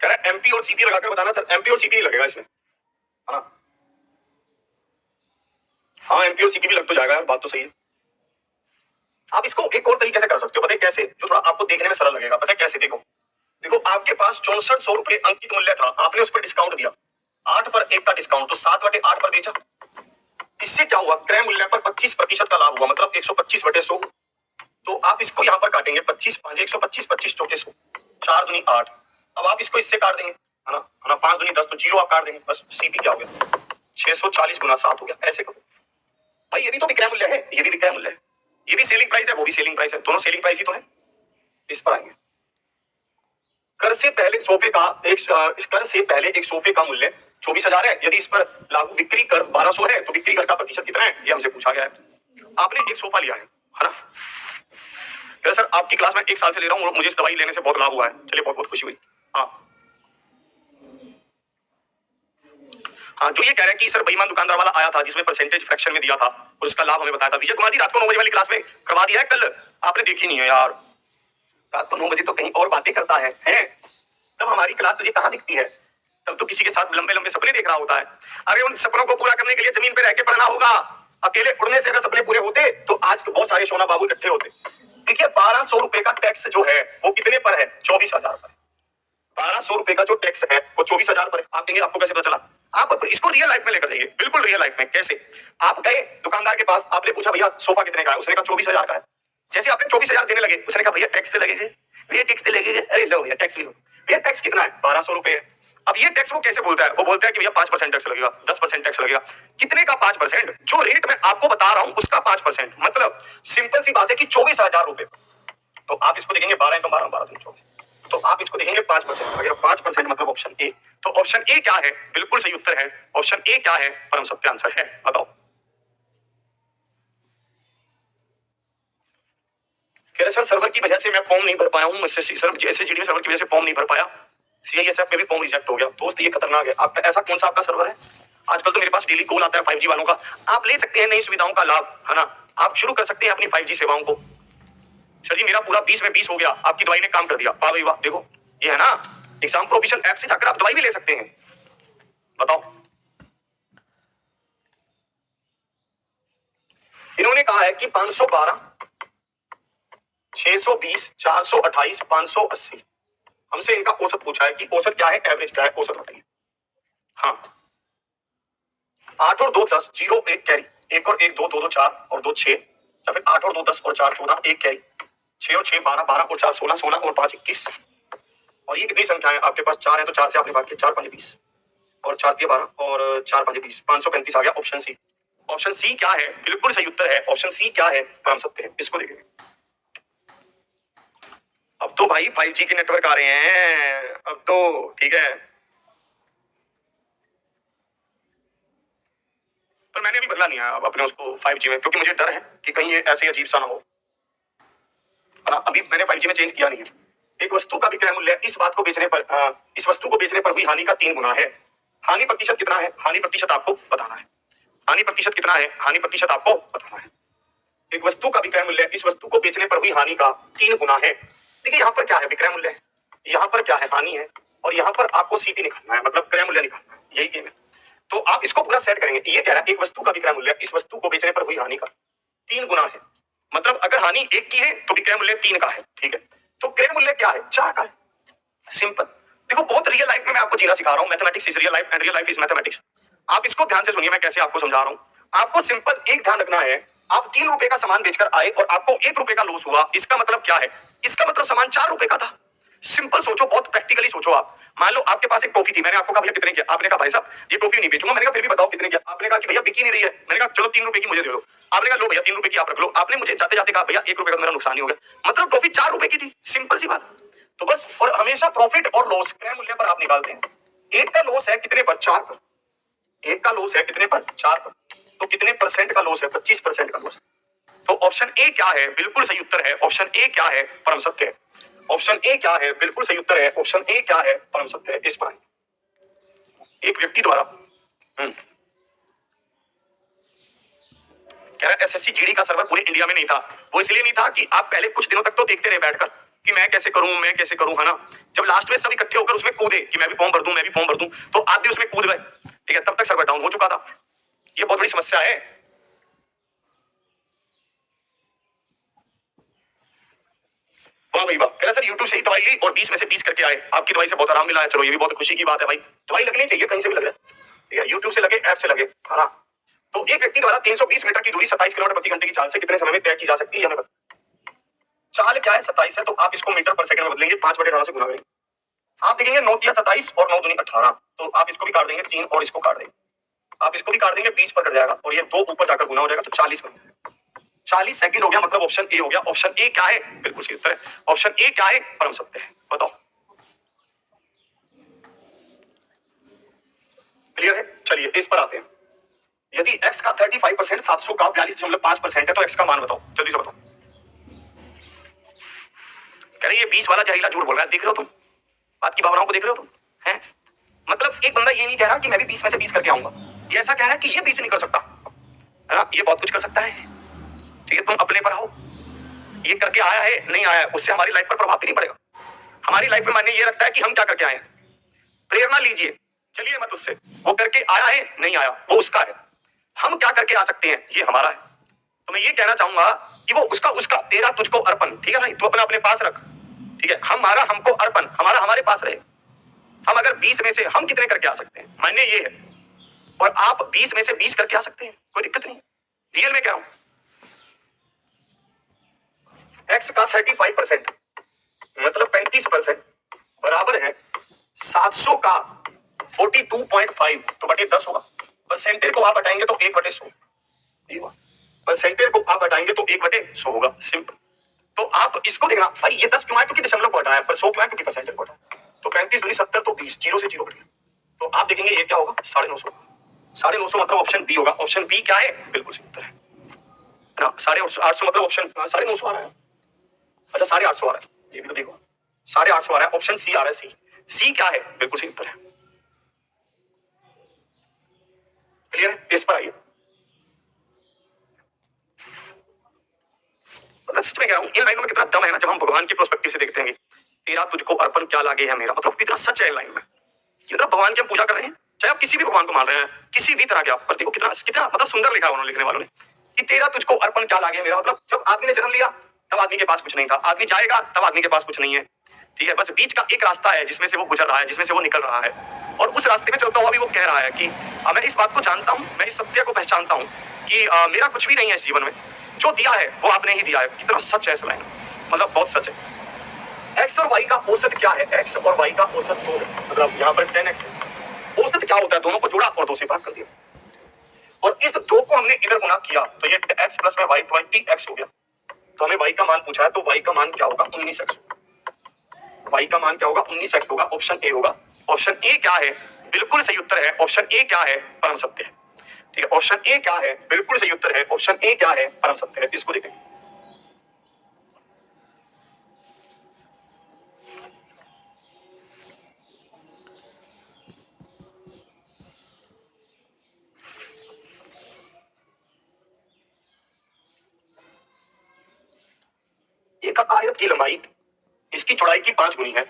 [SPEAKER 1] कह रहा है एमपी और सीपी लगाकर बताना। सर एमपी और सीपी नहीं लगेगा इसमें, है ना। हाँ एमपी और सीपी भी लग तो जाएगा, बात तो सही है। आप इसको एक और तरीके से कर सकते हो, पता है कैसे, जो थोड़ा आपको देखने में सरल लगेगा। पता है कैसे, देखो आपके पास 6400 रुपए अंकित मूल्य था, आपने उस पर डिस्काउंट दिया, 8 पर 1 का डिस्काउंट, तो 7/8 पर बेचा। इससे क्या हुआ, क्रय मूल्य पर 25% का लाभ हुआ, मतलब 125/100। तो आप इसको यहाँ पर काटेंगे, 25 5 125, 25 चौके 100, 4 दूनी 8। अब आप इसको इससे काट देंगे, है ना। 5 दूनी 10, तो 0 आप काट देंगे, बस सीपी क्या हो गया, 640 गुना 7 हो गया। ऐसे करो भाई, ये भी तो विक्रय मूल्य है, ये भी विक्रय मूल्य है, ये भी सेलिंग प्राइस है, वो भी सेलिंग प्राइस है, दोनों सेलिंग प्राइस ही तो है। इस पर आएंगे। कर से पहले एक सोफे का मूल्य 24,000 है। यदि इस पर लागू बिक्री कर 1200 है तो बिक्री कर का प्रतिशत कितना है, ये हमसे पूछा गया है। आपने एक सोफा लिया है ना। सर आपकी क्लास में 1 साल से ले रहा हूँ, मुझे इस दवाई लेने से बहुत लाभ हुआ है, चलिए बहुत बहुत खुशी हुई। हाँ जो ये कह रहे हैं कि सर बेईमान दुकानदार वाला आया था जिसमें परसेंटेज फ्रैक्शन में दिया था और उसका लाभ हमें बताया था। विजय कुमार जी रात को 9 बजे वाली क्लास में करवा दिया है कल, आपने देखी नहीं है यार। रात को 9 बजे तो कहीं और बातें करता है, तब हमारी क्लास तुझे कहाँ दिखती है, तब तो किसी के साथ लंबे लंबे सपने देख रहा होता है। अरे उन सपनों को पूरा करने के लिए जमीन पे रह के पढ़ना होगा। अकेले उड़ने से अगर सपने पूरे होते तो आज बहुत सारे सोना बाबू इकट्ठे होते। देखिए 1200 रुपए का टैक्स जो है वो कितने पर है, 24,000 पर। 1200 रुपए का जो टैक्स है वो 24,000 पर है। आप कहेंगे आपको कैसे पता चला, आप इसको रियल लाइफ में लेकर जाइए, बिल्कुल रियल लाइफ में। कैसे, आप गए दुकानदार के पास, आपने पूछा भैया सोफा कितने का है, उसने कहा 24,000 का है। जैसे आपने 24,000 देने लगे, उसने कहा भैया टैक्स लगेगा, भैया टैक्स लगेगा। अरे लो भैया टैक्स भी लो, भैया टैक्स कितना है, 1200 रुपए है। अब ये टैक्स वो कैसे बोलता है, वो बोलता है कि भैया 5% टैक्स लगेगा, 10% टैक्स लगेगा। कितने का 5%, जो रेट मैं आपको बता रहा हूं उसका 5%, मतलब सिंपल सी बात है कि 24,000 रुपए। तो आप इसको देखेंगे 12 × 12 12 दूनी 24, तो आप इसको देखेंगे 5%। 5% मतलब ऑप्शन ए। तो ऑप्शन ए क्या है, बिल्कुल सही उत्तर है। ऑप्शन ए क्या है, परम सत्य आंसर है, बताओ। कह रहे सर सर्वर की वजह से मैं फॉर्म नहीं भर पाया हूँ, मुझसे सर एसएसजीडी में सर्वर की वजह से फॉर्म नहीं भर पाया, सीआईएसएफ में भी फॉर्म रिजेक्ट हो गया। दोस्त ये खतरनाक है। आपका ऐसा कौन सा आपका सर्वर है, आजकल तो मेरे पास डेली कॉल आता है 5G वालों का। आप ले सकते हैं नई सुविधाओं का लाभ, है ना। आप शुरू कर सकते हैं अपनी 5G सेवाओं को। सर जी मेरा पूरा 20 में 20 हो गया, आपकी दवाई ने काम कर दिया, वाह भाई वाह। देखो ये है ना, एग्जाम प्रोफेशनल ऐप से जाकर आप दवाई भी ले सकते हैं, बताओ। इन्होंने कहा है कि 512 620 428 580, हमसे इनका औसत पूछा है कि औसत क्या है, एवरेज क्या है, औसत बताइए। हाँ 8 और 2 10, 0 1 कैरी, 1 और 1 2 2 2 4 और 2 6, या फिर 8 और 2 10 और 4 14, 1 कैरी, 6 और 6 12, 12 और 4 16, 16 और 5 21। और ये कितनी संख्या है आपके पास, 4 है तो 4 से आपने भाग किया, 4 5 20 और 4 3 12 और 4 5 20, 535 आ गया। Option C. ऑप्शन सी क्या है, बिल्कुल सही उत्तर है। ऑप्शन सी क्या है, परम सत्य है। इसको देखेंगे। अब तो भाई 5G के नेटवर्क आ रहे हैं, अब तो ठीक है। पर मैंने अभी बदला नहीं है अब अपने उसको 5G में, क्योंकि मुझे डर है कि कहीं ये ऐसे अजीब सा ना हो, है ना। अभी मैंने 5G में चेंज किया नहीं है। एक वस्तु का विक्रय मूल्य इस वस्तु को बेचने पर हुई हानि का 3 गुना है। हानि प्रतिशत कितना है, हानि प्रतिशत आपको बताना है। हानि प्रतिशत कितना है, हानि प्रतिशत आपको बताना है। एक वस्तु का विक्रय मूल्य इस वस्तु को बेचने पर हुई हानि का 3 गुना है। देखिए यहाँ पर क्या है, विक्रय मूल्य है, यहाँ पर क्या है, हानि है, और यहाँ पर आपको सीपी निकालना है, मतलब क्रय मूल्य निकालना है, यही गेम है। तो आप इसको पूरा सेट करेंगे। ये कह रहा है एक वस्तु का विक्रय मूल्य इस वस्तु को बेचने पर हुई हानि का 3 गुना है। मतलब अगर हानि 1 की है तो विक्रय मूल्य 3 का है, ठीक है। तो क्रय मूल्य क्या है? 4 का है। सिंपल। देखो बहुत रियल लाइफ में मैं आपको जीना सिखा रहा हूं। Mathematics is real life and real life is mathematics. आप इसको ध्यान से सुनिए, मैं कैसे आपको समझा रहा हूं। आपको सिंपल एक ध्यान रखना है, आप 3 रुपए का सामान बेचकर आए और आपको 1 रुपए का लॉस हुआ, इसका मतलब क्या है? इसका मतलब सामान 4 रुपए का था। सिंपल सोचो, बहुत प्रैक्टिकली सोचो आप। मान लो आपके पास एक टॉफी थी, मैंने आपको कहा भैया कितने की? आपने कहा भाई साहब ये टॉफी नहीं बेचूंगा। मैंने कहा फिर भी बताओ कितने की? आपने कहा कि भैया बिकी नहीं रही है। मैंने कहा चलो 3 रुपए की मुझे दे दो। आपने कहा लो भैया 3 रुपए की आप रख लो। आपने मुझे जाते जाते कहा भैया 1 रुपए का तो मेरा नुकसान ही हो गया। मतलब टॉफी 4 रुपए की थी। सिंपल सी बात। तो बस, और हमेशा प्रॉफिट और लॉस क्रय मूल्य पर आप निकालते हैं। एक का लॉस है कितने पर? 4 पर। एक का लॉस है कितने पर? 4 पर। तो कितने परसेंट का लॉस है? 25% का लॉस है। तो ऑप्शन ए क्या है? बिल्कुल सही उत्तर है ऑप्शन ए। क्या है? परम सत्य है। ऑप्शन ए क्या है? बिल्कुल सही उत्तर है ऑप्शन ए। क्या है? परम सत्य है। इस पर एक व्यक्ति द्वारा कह रहा एसएससी जीडी का सर्वर पूरे इंडिया में नहीं था। वो इसलिए नहीं था कि आप पहले कुछ दिनों तक तो देखते रहे बैठकर कि मैं कैसे करूं, है ना। जब लास्ट में सब इकट्ठे होकर उसमें कूदे कि मैं भी फॉर्म भर दूं, मैं भी फॉर्म भर दूं, तो आप भी उसमें कूद गए, ठीक है। तब तक सर्वर डाउन हो चुका था। ये बहुत बड़ी समस्या है। वाह भाई वाह। कह रहा सर यूट्यूब से ही दवाई ली और 20 में से 20 करके आए, आपकी दवाई से बहुत आराम मिला है। चलो ये भी बहुत खुशी की बात है भाई। दवाई लगनी चाहिए, कहीं से भी लग रहा है, ठीक है। यूट्यूब से लगे, ऐप से लगे, है ना। तो एक व्यक्ति द्वारा 320 मीटर की दूरी 27 किलोमीटर प्रति घंटे की चाल से कितने समय में तय की जा सकती है? हमें चाल क्या है? 27 है, तो आप इसको मीटर पर सेकंड में बदलेंगे, 5/18 से गुना करेंगे। आप देखेंगे 9 या 27 और 9 दूनी 18, तो आप इसको भी काट देंगे 3 और इसको काट देंगे, आप इसको भी काट देंगे 20 पर कट जाएगा और ये 2 ऊपर जाकर गुना हो जाएगा, तो 40 बन जाएगा। 40 सेकंड हो गया, मतलब ऑप्शन ए हो गया। ऑप्शन ए क्या है? बिल्कुल सही उत्तर है ऑप्शन ए। क्या है? परम सत्य है। बताओ क्लियर है? चलिए इस पर आते हैं। यदि x का 35% 700 का 42.5% है तो x का मान बताओ, जल्दी से बताओ। कह रहे ये 20 वाला जहरीला झूठ बोल रहा है, देख रहे हो तुम बात की भावनाओं को, देख रहे हो तुम, हैं? मतलब एक बंदा ये नहीं कह रहा कि मैं भी 20 में से 20 करके आऊंगा, ये ऐसा कह रहा है कि ये 20 नहीं कर सकता, है ना। ये बहुत कुछ कर सकता है, ठीक है। तुम अपने पर आओ, ये करके आया है नहीं आया है उससे हमारी लाइफ पर प्रभाव भी नहीं पड़ेगा। हमारी लाइफ में मायने ये रखता है कि हम क्या करके आए हैं। प्रेरणा लीजिए, चलिए मत उससे, वो करके आया है नहीं आया वो उसका है, हम क्या करके आ सकते हैं ये हमारा है। तो मैं ये कहना चाहूंगा कि वो उसका उसका, तेरा तुझको अर्पण, ठीक है भाई, तू अपना अपने पास रख, ठीक है। हमारा हमको अर्पण, हमारा हमारे पास रहे। हम अगर 20 में से हम कितने करके आ सकते हैं, मान्य ये है, और आप 20 में से 20 करके आ सकते हैं, कोई दिक्कत नहीं, रियल में कह रहा हूं। एक्स का 35% मतलब 35% बराबर है 700 का 42.5, तो बटे 10 होगा। परसेंटेज को आप हटाएंगे तो 1/100, परसेंटेज को आप हटाएंगे तो 1/100 होगा। सिंपल। तो आप इसको देखना भाई, ये 10 क्यों आया? क्योंकि दशमलव को हटाया, पर 100 क्यों आया? क्योंकि परसेंटेज को हटाया। तो 35 दूनी 70, तो 20, जीरो से जीरो कट गया, तो आप देखेंगे ये क्या होगा? 950। 950 मतलब ऑप्शन बी होगा। ऑप्शन बी क्या है? बिल्कुल सही उत्तर है ना। 850 मतलब ऑप्शन 950 आ रहा है। अच्छा 850 आ रहा है, ये भी तो देखो 850 आ रहा है। ऑप्शन सी आ रहा है, सी। सी क्या है? बिल्कुल सही उत्तर है। क्लियर है? इस पर आइए। मतलब सच में कह रहा हूं, इन लाइनों में कितना दम है ना, जब हम भगवान के प्रोस्पेक्टिव से देखते हैं। तेरा तुझको अर्पण क्या लागे है मेरा, मतलब कितना सच है इन लाइन में। कितना भगवान की हम पूजा कर रहे हैं, चाहे आप किसी भी भगवान को मान रहे हैं, किसी भी तरह के आप, पर देखो कितना कितना मतलब सुंदर लिखा उन्होंने, लिखने वालों ने, कि तेरा तुझको अर्पण क्या लागे मेरा। मतलब जब आदमी ने जन्म लिया तब आदमी के पास कुछ नहीं था, आदमी जाएगा तब आदमी के पास कुछ नहीं है, ठीक है। बस बीच का एक रास्ता है जिसमें से वो गुजर रहा है, जिसमें से वो निकल रहा है, और उस रास्ते में चलता हुआ भी वो कह रहा है कि मैं इस बात को जानता हूं, मैं इस सत्य को पहचानता हूं कि मेरा कुछ भी नहीं है इस जीवन में, जो दिया है वो आपने ही दिया है। कितना सच है इस लाइन, मतलब बहुत सच है। एक्स और वाई का औसत क्या है? एक्स और वाई का औसत 2 है, मतलब यहाँ पर 10x है। औसत क्या होता है? दोनों को जोड़ा और 2 से भाग कर दिया, और इस 2 को हमने इधर गुना किया तो ये x प्लस में y 20x हो गया। तो हमें y का मान पूछा है, तो y का मान क्या होगा? 19x। y का मान क्या होगा? 19x होगा। ऑप्शन ए होगा। ऑप्शन ए क्या है? बिल्कुल सही उत्तर है ऑप्शन ए। क्या है? परम सत्य है, ठीक है। ऑप्शन ए क्या है? बिल्कुल सही उत्तर है ऑप्शन ए। क्या है? परम सत्य है। इसको देखें, एक आयत की लंबाई इसकी चौड़ाई की 5 गुनी है।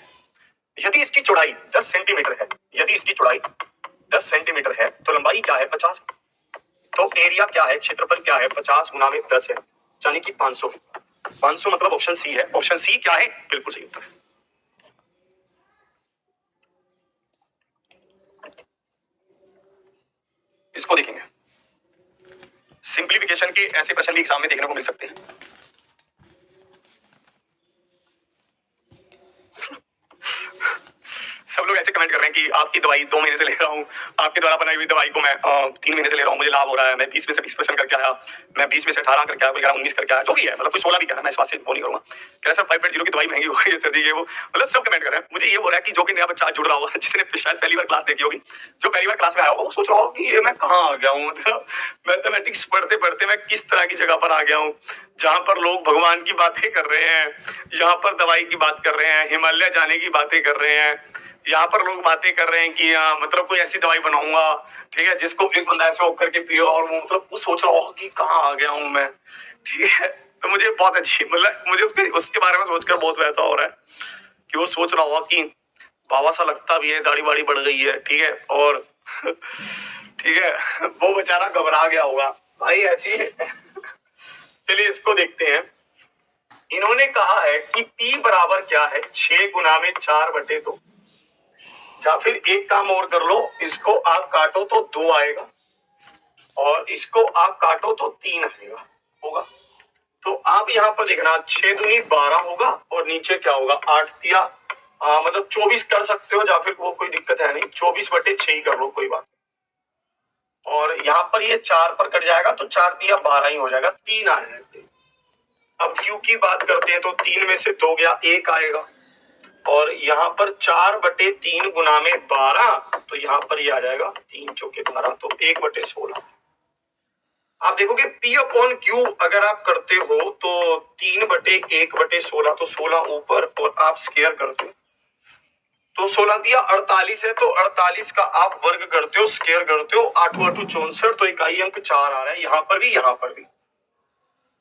[SPEAKER 1] यदि इसकी चौड़ाई 10 सेंटीमीटर है, यदि इसकी चौड़ाई 10 सेंटीमीटर है तो लंबाई क्या है 50, तो एरिया क्या है, क्षेत्रफल क्या है, 50 गुना में 10 है, यानी कि 500। 500 मतलब ऑप्शन सी है। ऑप्शन सी क्या है, बिल्कुल सही उत्तर है। इसको देखेंगे, सिंप्लीफिकेशन के ऐसे प्रश्न भी एग्जाम में देखने को मिल सकते हैं। सब लोग ऐसे कमेंट कर रहे हैं कि आपकी दवाई 2 महीने से ले रहा हूँ, आपके द्वारा बनाई हुई दवाई को मैं 3 महीने से ले रहा हूँ, मुझे लाभ हो रहा है, मैं 20 में से 20% करके आया, मैं 20 में से 18 करके आया, कोई कह रहा 19 करके आया, जो भी है, मतलब कोई 16 भी कह रहा है, मैं इस बात से वो नहीं करूंगा। कह रहा सर 5.0 की दवाई महंगी हो गई है सर जी, ये वो, मतलब सब कमेंट कर रहे हैं। मुझे ये हो रहा है कि जो कि नया बच्चा जुड़ रहा होगा, जिसने शायद पहली बार क्लास देखी होगी, जो पहली बार क्लास में आया होगा, वो सोच रहा होगा कि ये मैं कहाँ आ गया हूँ, मतलब मैथमेटिक्स पढ़ते पढ़ते मैं किस तरह की जगह पर आ गया हूँ, जहां पर लोग भगवान की बातें कर रहे हैं, यहाँ पर दवाई की बात कर रहे हैं, हिमालय जाने की बातें कर रहे हैं, यहाँ पर लोग बातें कर रहे हैं कि मतलब कोई ऐसी दवाई बनाऊंगा, ठीक है, जिसको एक बंदा ऐसे होकर के पियो, और वो मतलब वो सोच रहा होगा कि कहाँ आ गया हूँ मैं, ठीक है। तो मुझे बहुत अच्छी, मतलब मुझे उसके बारे में सोचकर बहुत वैसा हो रहा है कि वो सोच रहा होगा कि बाबा सा लगता भी है, दाढ़ी वाड़ी बढ़ गई है, ठीक है, और ठीक है, वो बेचारा घबरा गया होगा भाई, ऐसी है। चलिए इसको देखते हैं। इन्होंने कहा है कि P बराबर क्या है, 6 गुना में 4/2। या फिर एक काम और कर लो, इसको आप काटो तो 2 आएगा, और इसको आप काटो तो 3 आएगा, होगा। तो आप यहाँ पर देखना, 6 दूनी 12 होगा, और नीचे क्या होगा, 8 तिया मतलब 24 कर सकते हो, या फिर वो कोई दिक्कत है नहीं, 24/6 ही कर लो, कोई बात नहीं। और यहाँ पर ये 4 पर कट जाएगा, तो 4 तिया 12 ही हो जाएगा, 3 आ जाएगा। अब Q की बात करते हैं, तो 3 में से 2 गया, 1 आएगा, और यहाँ पर 4/3 गुना में 12, तो यहाँ पर ये आ जाएगा 3 चौके 12, तो 1/16। आप देखोगे P/Q अगर आप करते हो तो 3/1/16, तो 16 ऊपर, और आप स्क्वायर करते हो तो 16 दिया 48 है, तो 48 का आप वर्ग करते हो, स्क्वायर करते हो, 8 8 64, तो इकाई अंक 4 आ रहा है, यहाँ पर भी, यहाँ पर भी।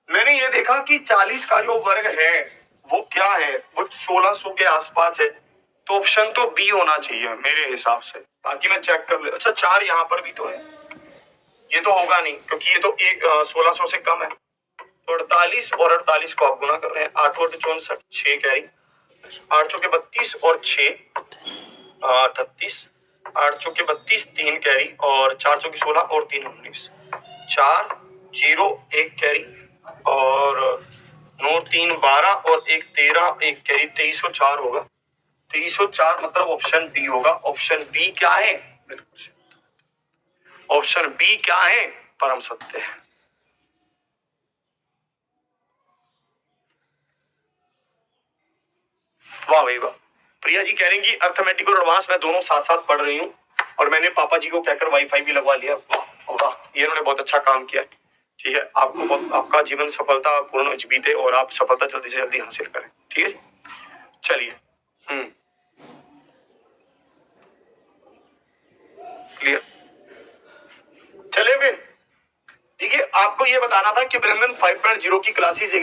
[SPEAKER 1] मैंने ये देखा कि 40 का जो वर्ग है वो क्या है, वो 1600 के आसपास है, तो ऑप्शन तो बी होना चाहिए मेरे हिसाब से, ताकि मैं चेक कर ले। अच्छा 4 यहाँ पर भी तो है, ये तो होगा नहीं, क्योंकि ये तो 1600 से कम है, तो 48 और 48 को आप गुना कर रहे हैं, 8 8 64, 6 कैरी, 8 चौके 32 और 6 38, 8 चौके 32, 3 कैरी, और 4 चौके 16 और 3 19, 4 0 1 कैरी, और 9 3 12 और 1 13, 1 कैरी, 2304 होगा। 2304 मतलब ऑप्शन बी होगा। ऑप्शन बी क्या है, बिल्कुल ऑप्शन बी क्या है, परम सत्य है। वाह भाई वाह। प्रिया जी कह रही कि अर्थमेटिक और एडवांस मैं दोनों साथ साथ पढ़ रही हूँ, और मैंने पापा जी को कहकर वाईफाई भी लगवा लिया। वाह, ये इन्होंने बहुत अच्छा काम किया। ठीक है, आपको बहुत, आपका जीवन सफलता पूर्ण बीते, और आप सफलता जल्दी से जल्दी हासिल करें। ठीक है जी, चलिए। क्लियर। चलिए फिर, देखिए आपको ये बताना था कि ब्रंदन 5.0 की क्लासेस